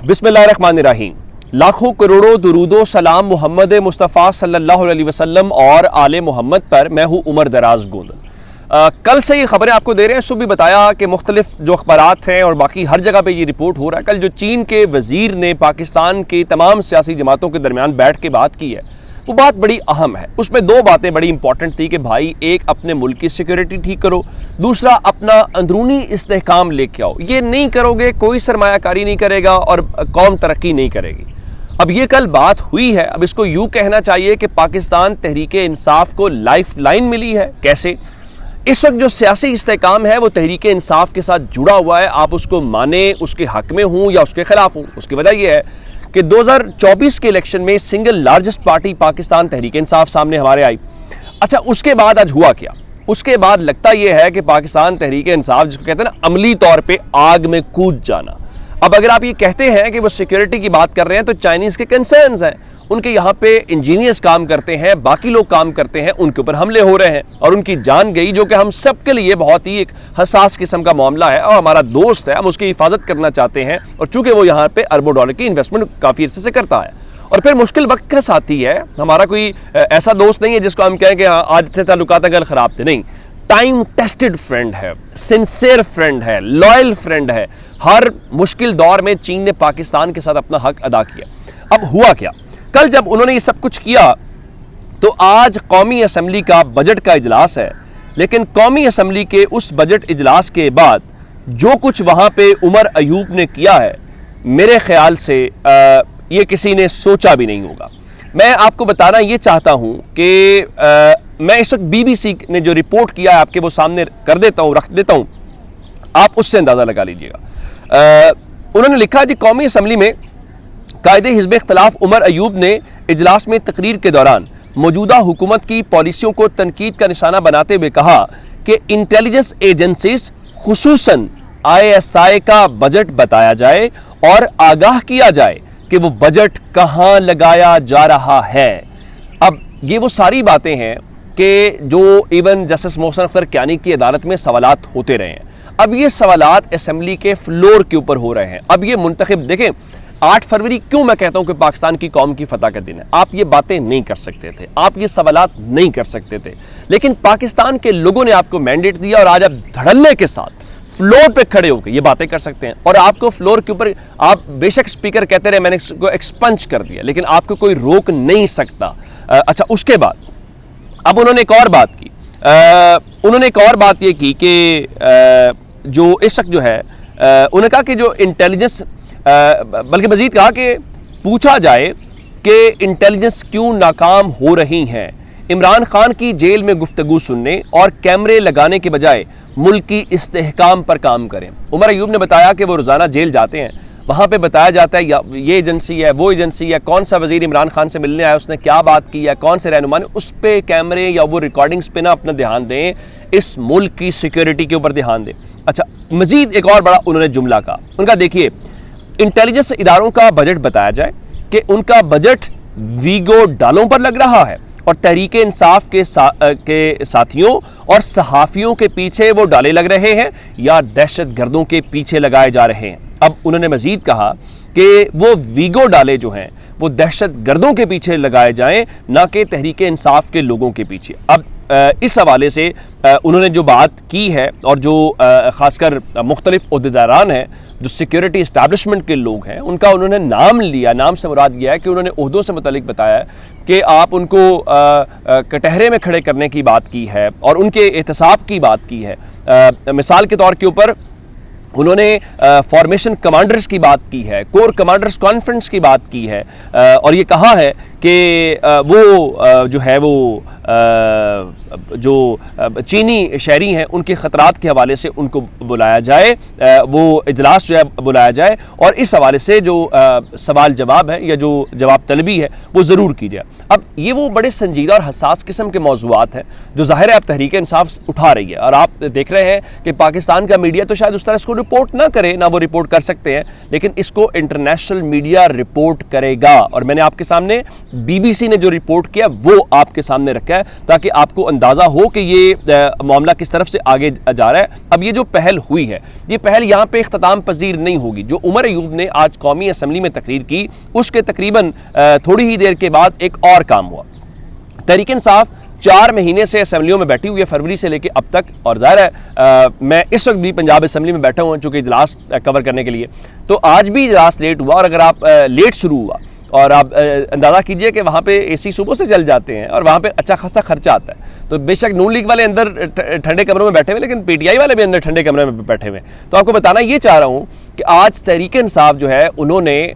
बिस्मिल्लाहिर्रहमानिर्रहीम। लाखों करोड़ों दुरूदो सलाम मोहम्मद मुस्तफ़ा सल्लल्लाहु अलैहि वसल्लम और आले मोहम्मद पर। मैं हूँ उमर दराज गोंदल। कल से ये खबरें आपको दे रहे हैं। सुबह भी बताया कि मुख्तलिफ जो अखबारात हैं और बाकी हर जगह पे ये रिपोर्ट हो रहा है। कल जो चीन के वज़ीर ने पाकिस्तान की तमाम सियासी जमातों के दरमियान बैठ के बात की है, वो बात बड़ी अहम है। उसमें दो बातें बड़ी इंपॉर्टेंट थी कि भाई, एक अपने मुल्क की सिक्योरिटी ठीक करो, दूसरा अपना अंदरूनी इस्तेहकाम लेके आओ। ये नहीं करोगे कोई सरमायाकारी नहीं करेगा और कौम तरक्की नहीं करेगी। अब ये कल बात हुई है। अब इसको यूँ कहना चाहिए कि पाकिस्तान तहरीके इंसाफ को लाइफ लाइन मिली है। कैसे? इस वक्त जो सियासी इस्तेहकाम है वो तहरीके इंसाफ के साथ जुड़ा हुआ है। आप उसको माने, उसके हक में हूँ या उसके खिलाफ हूँ। उसकी वजह यह है कि 2024 के इलेक्शन में single largest party Pakistan Tehreek Insaf सामने हमारे आई। अच्छा, उसके बाद आज हुआ क्या? उसके बाद लगता यह है कि पाकिस्तान तहरीक इंसाफ, जिसको कहते हैं ना अमली तौर पे आग में कूद जाना। अब अगर आप ये कहते हैं कि वो सिक्योरिटी की बात कर रहे हैं, तो चाइनीज़ के कंसर्न्स हैं। उनके यहाँ पे इंजीनियर्स काम करते हैं, बाकी लोग काम करते हैं, उनके ऊपर हमले हो रहे हैं और उनकी जान गई, जो कि हम सब के लिए बहुत ही एक हसास किस्म का मामला है और हमारा दोस्त है। हम उसकी हिफाजत करना चाहते हैं और चूंकि वो यहाँ पे अरबों डॉलर की इन्वेस्टमेंट काफ़ी अर्से से करता है। और फिर मुश्किल वक्त के साथ ही है। हमारा कोई ऐसा दोस्त नहीं है जिसको हम कहें कि हाँ आज से ताल्लुकात कल ख़राब थे। नहीं, टाइम टेस्टेड फ्रेंड है, सिंसियर फ्रेंड है, लॉयल फ्रेंड है। हर मुश्किल दौर में चीन ने पाकिस्तान के साथ अपना हक अदा किया। अब हुआ क्या? कल जब उन्होंने ये सब कुछ किया तो आज कौमी असम्बली का बजट का इजलास है, लेकिन कौमी असम्बली के उस बजट इजलास के बाद जो कुछ वहाँ पे उमर अयूब ने किया है, मेरे ख्याल से ये किसी ने सोचा भी नहीं होगा। मैं आपको बताना ये चाहता हूँ कि मैं इस वक्त BBC ने जो रिपोर्ट किया है आपके वो सामने कर देता हूँ, रख देता हूँ, आप उससे अंदाज़ा लगा लीजिएगा। उन्होंने लिखा कि कौमी असम्बली में कायदे हिज़्ब इख्तिलाफ उमर अयूब ने इजलास में तकरीर के दौरान मौजूदा हुकूमत की पॉलिसियों को तनकीद का निशाना बनाते हुए कहा कि इंटेलिजेंस एजेंसीज खुसूसन ISI का बजट बताया जाए और आगाह किया जाए कि वो बजट कहाँ लगाया जा रहा है। अब ये वो सारी बातें हैं कि जो इवन जस्टिस मोहसिन अख्तर कियानी की अदालत में सवालात होते रहे हैं। अब ये सवालात असम्बली के फ्लोर के ऊपर हो रहे हैं। अब ये मुंतखब, देखें 8 फरवरी क्यों मैं कहता हूं कि पाकिस्तान की कौम की फतह का दिन है। आप ये बातें नहीं कर सकते थे, आप ये सवालात नहीं कर सकते थे, लेकिन पाकिस्तान के लोगों ने आपको मैंडेट दिया और आज आप धड़ल्ले के साथ फ्लोर पे खड़े होकर ये बातें कर सकते हैं। और आपको फ्लोर के ऊपर, आप बेशक स्पीकर कहते रहे मैंने इसको एक्सपंज कर दिया, लेकिन आपको कोई रोक नहीं सकता। अच्छा, उसके बाद अब उन्होंने एक और बात की। उन्होंने एक और बात ये की कि जो इस वक्त जो है उन्होंने कहा कि जो इंटेलिजेंस, बल्कि मजीद कहा कि पूछा जाए कि इंटेलिजेंस क्यों नाकाम हो रही हैं। इमरान खान की जेल में गुफ्तगू सुनने और कैमरे लगाने के बजाय मुल्क की इस्तेहकाम पर काम करें। उमर अयूब ने बताया कि वो रोज़ाना जेल जाते हैं, वहाँ पे बताया जाता है ये एजेंसी है, वो एजेंसी है, कौन सा वज़ीर इमरान खान से मिलने आया, उसने क्या बात की है, कौन से रहनुमा ने, उस पर कैमरे या वो रिकॉर्डिंग्स पे ना अपना ध्यान दें, इस मुल्क की सिक्योरिटी के ऊपर ध्यान दें। अच्छा, मजीद एक और बड़ा उन्होंने जुमला कहा। उनका देखिए, इंटेलिजेंस इदारों का बजट बताया जाए कि उनका बजट वीगो डालों पर लग रहा है और तहरीक इंसाफ के साथियों और सहाफ़ियों के पीछे वो डाले लग रहे हैं या दहशत गर्दों के पीछे लगाए जा रहे हैं। अब उन्होंने मजीद कहा कि वो वीगो डाले जो हैं वो दहशत गर्दों के पीछे लगाए जाएं, ना कि तहरीक इंसाफ के लोगों के पीछे। अब इस हवाले से उन्होंने जो बात की है और जो ख़ासकर मुख्तलिफ ओहदेदारान हैं, जो सिक्योरिटी इस्टेब्लिशमेंट के लोग हैं, उनका उन्होंने नाम लिया। नाम से मुराद यह है कि उन्होंने ओहदों से मुतालिक बताया कि आप उनको कटहरे में खड़े करने की बात की है और उनके एहतसाब की बात की है। मिसाल के तौर के ऊपर उन्होंने फॉर्मेशन कमांडर्स की बात की है, कोर कमांडर्स कॉन्फ्रेंस की बात की है और ये कहा है कि वो जो है वो जो चीनी शहरी हैं उनके ख़तरात के हवाले से उनको बुलाया जाए, वो इजलास जो है बुलाया जाए और इस हवाले से जो सवाल जवाब है या जो जवाब तलबी है वो ज़रूर की जाए। अब ये वो बड़े संजीदा और हसास किस्म के मौज़ूआत हैं जो ज़ाहिर है अब तहरीक इंसाफ उठा रही है और आप देख रहे हैं कि पाकिस्तान का मीडिया तो शायद उस तरह इसको रिपोर्ट ना करे, ना वो रिपोर्ट कर सकते हैं, लेकिन इसको इंटरनेशनल मीडिया रिपोर्ट करेगा। और मैंने आपके सामने BBC ने जो रिपोर्ट किया वो आपके सामने रखा है ताकि आपको अंदाज़ा हो कि ये मामला किस तरफ से आगे जा रहा है। अब ये जो पहल हुई है, ये पहल यहाँ पे इख्तिताम पजीर नहीं होगी। जो उमर अयूब ने आज कौमी असम्बली में तकरीर की, उसके तकरीबन थोड़ी ही देर के बाद एक और काम हुआ। तहरीक इंसाफ 4 महीने से असम्बलियों में बैठी हुई है, फरवरी से लेकर अब तक, और ज़ाहिर है मैं इस वक्त भी पंजाब असम्बली में बैठा हूँ चूँकि इजलास कवर करने के लिए, तो आज भी इजलास लेट हुआ। और अगर आप लेट शुरू हुआ और आप अंदाज़ा कीजिए कि वहाँ पे AC सुबह से चल जाते हैं और वहाँ पे अच्छा खासा खर्चा आता है। तो बेशक नून लीग वाले अंदर ठंडे कमरों में बैठे हुए, लेकिन PTI वाले भी अंदर ठंडे कमरे में बैठे हुए। तो आपको बताना ये चाह रहा हूँ कि आज तहरीक इंसाफ जो है उन्होंने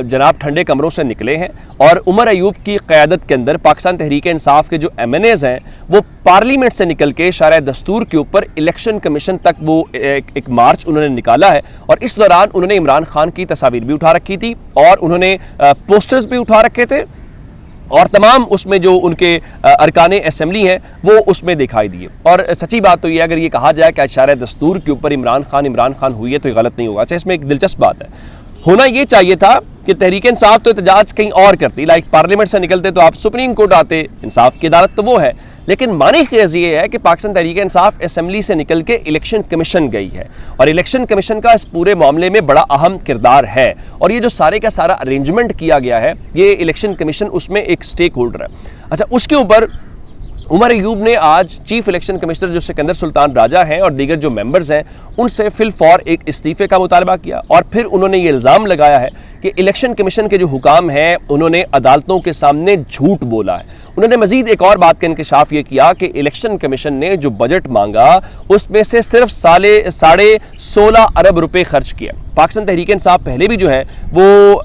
जनाब ठंडे कमरों से निकले हैं और उमर अयूब की क़यादत के अंदर पाकिस्तान तहरीक इंसाफ के जो MNAs हैं वो पार्लियामेंट से निकल के शरअ दस्तूर के ऊपर इलेक्शन कमीशन तक वो एक मार्च उन्होंने निकाला है। और इस दौरान उन्होंने इमरान खान की तस्वीर भी उठा रखी थी और उन्होंने पोस्टर्स भी उठा रखे थे और तमाम उसमें जो उनके अरकान असम्बली हैं वो उसमें दिखाई दिए। और सच्ची बात तो ये, अगर ये कहा जाए कि शरअ दस्तूर के ऊपर इमरान खान हुई है तो ये गलत नहीं होगा। अच्छा, इसमें एक दिलचस्प बात है, होना ये चाहिए था कि तहरीक इंसाफ तो एहतजाज कहीं और करती, लाइक पार्लियामेंट से निकलते तो आप सुप्रीम कोर्ट आते, इंसाफ की अदालत तो वो है, लेकिन मानी खेज़ ये है कि पाकिस्तान तहरीक इंसाफ असम्बली से निकल के इलेक्शन कमीशन गई है और इलेक्शन कमीशन का इस पूरे मामले में बड़ा अहम किरदार है। और ये जो सारे का सारा अरेंजमेंट किया गया है, ये इलेक्शन कमीशन उसमें एक स्टेक होल्डर है। अच्छा, उसके ऊपर उमर अयूब ने आज चीफ इलेक्शन कमिश्नर जो सिकंदर सुल्तान राजा हैं और दीगर जो मेंबर्स हैं उनसे फिल फॉर एक इस्तीफ़े का मुतालबा किया और फिर उन्होंने ये इल्ज़ाम लगाया है कि इलेक्शन कमीशन के जो हुकाम हैं उन्होंने अदालतों के सामने झूठ बोला है। उन्होंने मजीद एक और बात का इंकशाफ ये किया कि इलेक्शन कमीशन ने जो बजट मांगा उसमें से सिर्फ 16.5 अरब रुपए खर्च किया। पाकिस्तान तहरीक इंसाफ पहले भी जो है वो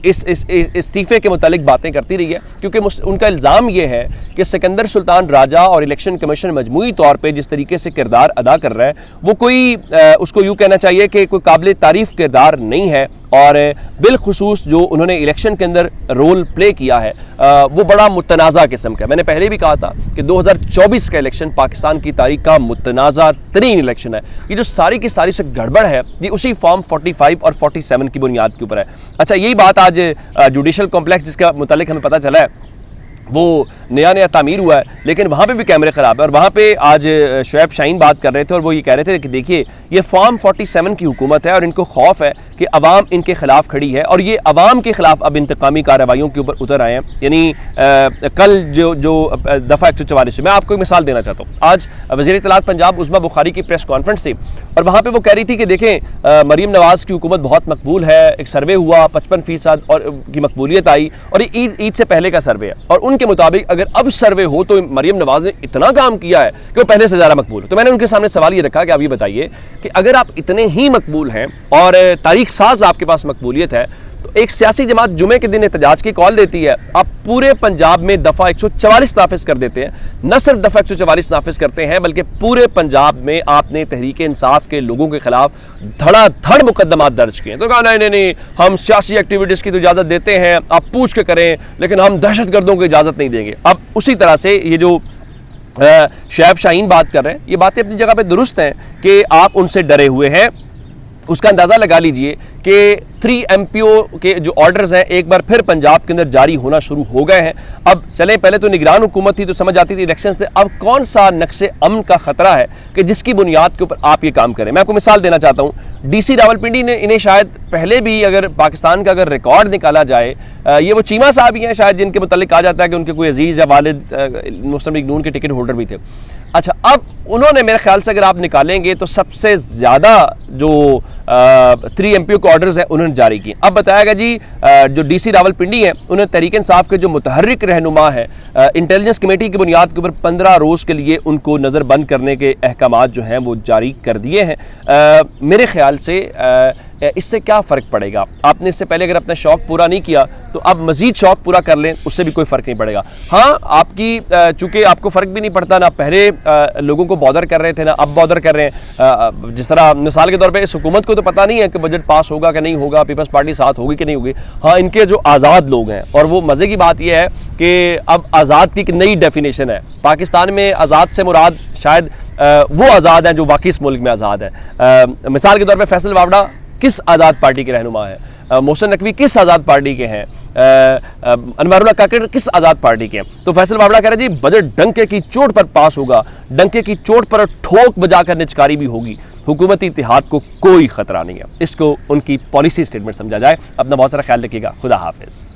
इस इस्तीफ़े के मुतालिक बातें करती रही है, क्योंकि उनका इल्ज़ाम ये है कि सिकंदर सुल्तान राजा और इलेक्शन कमीशन मजमूई तौर पे जिस तरीके से किरदार अदा कर रहा है वो कोई उसको यूँ कहना चाहिए कि कोई काबिल तारीफ़ किरदार नहीं है। और बिलखुसूस जो उन्होंने इलेक्शन के अंदर रोल प्ले किया है वो बड़ा मुतनाज़ा किस्म का। मैंने पहले भी कहा था कि 2024 का इलेक्शन पाकिस्तान की तारीख का मुतनाज़ा तरीन इलेक्शन है। ये जो सारी की सारी से गड़बड़ है ये उसी फॉर्म 45 और 47 की बुनियाद के ऊपर है। अच्छा, यही बात आज जुडिशल कॉम्प्लेक्स जिसका मुतालिक हमें पता चला है वो नया तामीर हुआ है, लेकिन वहाँ पे भी कैमरे ख़राब है। और वहाँ पे आज शुएब शाहीन बात कर रहे थे और वो ये कह रहे थे कि देखिए ये फॉर्म 47 की हुकूमत है और इनको खौफ है कि अवाम इनके ख़िलाफ़ खड़ी है और ये अवाम के ख़िलाफ़ अब इंतकामी कार्रवाइयों के ऊपर उतर आए हैं। यानी कल जो दफ़ा 144 मैं आपको एक मिसाल देना चाहता हूँ। आज वज़ीर इत्तलात पंजाब उस्मा बुखारी की प्रेस कॉन्फ्रेंस थी और वहाँ पर वो कह रही थी कि देखें मरीम नवाज़ की हुकूमत बहुत मकबूल है, एक सर्वे हुआ 55% और की मकबूलियत आई और ये ईद से पहले का सर्वे है और उनके मुताबिक अगर अब सर्वे हो तो मरीम नवाज ने इतना काम किया है कि वो पहले से ज़्यादा मकबूल है। तो मैंने उनके सामने सवाल ये रखा कि आप ये बताइए कि अगर आप इतने ही मकबूल हैं और तारीख साज आपके पास मकबूलियत है तो एक सियासी जमात जुमे के दिन एहतजाज की कॉल देती है, आप पूरे पंजाब में दफ़ा 144 नाफिज कर देते हैं, न सिर्फ दफ़ा 144 नाफिज करते हैं बल्कि पूरे पंजाब में आपने तहरीक इंसाफ के लोगों के खिलाफ धड़ाधड़ मुकदमात दर्ज किए। तो कहा नहीं, हम सियासी एक्टिविटीज़ की तो इजाज़त देते हैं, आप पूछ के करें, लेकिन हम दहशत गर्दों को इजाज़त नहीं देंगे। अब उसी तरह से ये जो शुएब शाहीन बात कर रहे हैं ये बातें अपनी जगह पे दुरुस्त हैं कि आप उनसे डरे हुए हैं। उसका अंदाज़ा लगा लीजिए कि 3 MPO के जो ऑर्डर्स हैं एक बार फिर पंजाब के अंदर जारी होना शुरू हो गए हैं। अब चलें, पहले तो निगरान हुकूमत थी तो समझ आती थी इलेक्शंस थे, अब कौन सा नक्शे अमन का ख़तरा है कि जिसकी बुनियाद के ऊपर आप ये काम करें। मैं आपको मिसाल देना चाहता हूँ, DC रावलपिंडी ने इन्हें शायद पहले भी अगर पाकिस्तान का अगर रिकॉर्ड निकाला जाए, ये वो चीमा साहब ही हैं शायद जिनके मुतालिक कहा जाता है कि उनके कोई अजीज़ या वालिद मुस्लिम लीग नून के टिकट होल्डर भी थे। अच्छा, अब उन्होंने मेरे ख्याल से अगर आप निकालेंगे तो सबसे ज़्यादा जो 3 MPO के ऑर्डर्स हैं उन्होंने जारी किए। अब बताया जी जो DC रावलपिंडी है उन्होंने तहरीक इंसाफ के जो मुतहर्रिक रहनुमा है इंटेलिजेंस कमेटी की बुनियाद के ऊपर 15 रोज़ के लिए उनको नज़रबंद करने के अहकामात जो हैं वो जारी कर दिए हैं। मेरे ख्याल से इससे क्या फ़र्क पड़ेगा, आपने इससे पहले अगर अपना शौक़ पूरा नहीं किया तो अब मज़ीद शौक़ पूरा कर लें, उससे भी कोई फ़र्क नहीं पड़ेगा। हाँ, आपकी चूँकि आपको फ़र्क भी नहीं पड़ता, ना पहले लोगों को बॉदर कर रहे थे ना अब बॉदर कर रहे हैं। जिस तरह मिसाल के तौर पे इस हुकूमत को तो पता नहीं है कि बजट पास होगा कि नहीं होगा, पीपल्स पार्टी साथ होगी कि नहीं होगी। हाँ, इनके जो आज़ाद लोग हैं, और वो मज़े की बात यह है कि अब आज़ाद की एक नई डेफिनेशन है पाकिस्तान में। आज़ाद से मुराद शायद वो आज़ाद हैं जो वाकई इस मुल्क में आज़ाद है। मिसाल के तौर पर फैसल वावड़ा किस आज़ाद पार्टी के रहनुमा है, मोहसिन नकवी किस आज़ाद पार्टी के हैं, अनवारुल्लाह काकड़ किस आज़ाद पार्टी के हैं? तो फैसल वावड़ा कह रहे जी बजट डंके की चोट पर पास होगा, डंके की चोट पर ठोक बजाकर निचकारी भी होगी, हुकूमती इत्तेहाद को कोई खतरा नहीं है। इसको उनकी पॉलिसी स्टेटमेंट समझा जाए। अपना बहुत सारा ख्याल रखिएगा। खुदा हाफिज।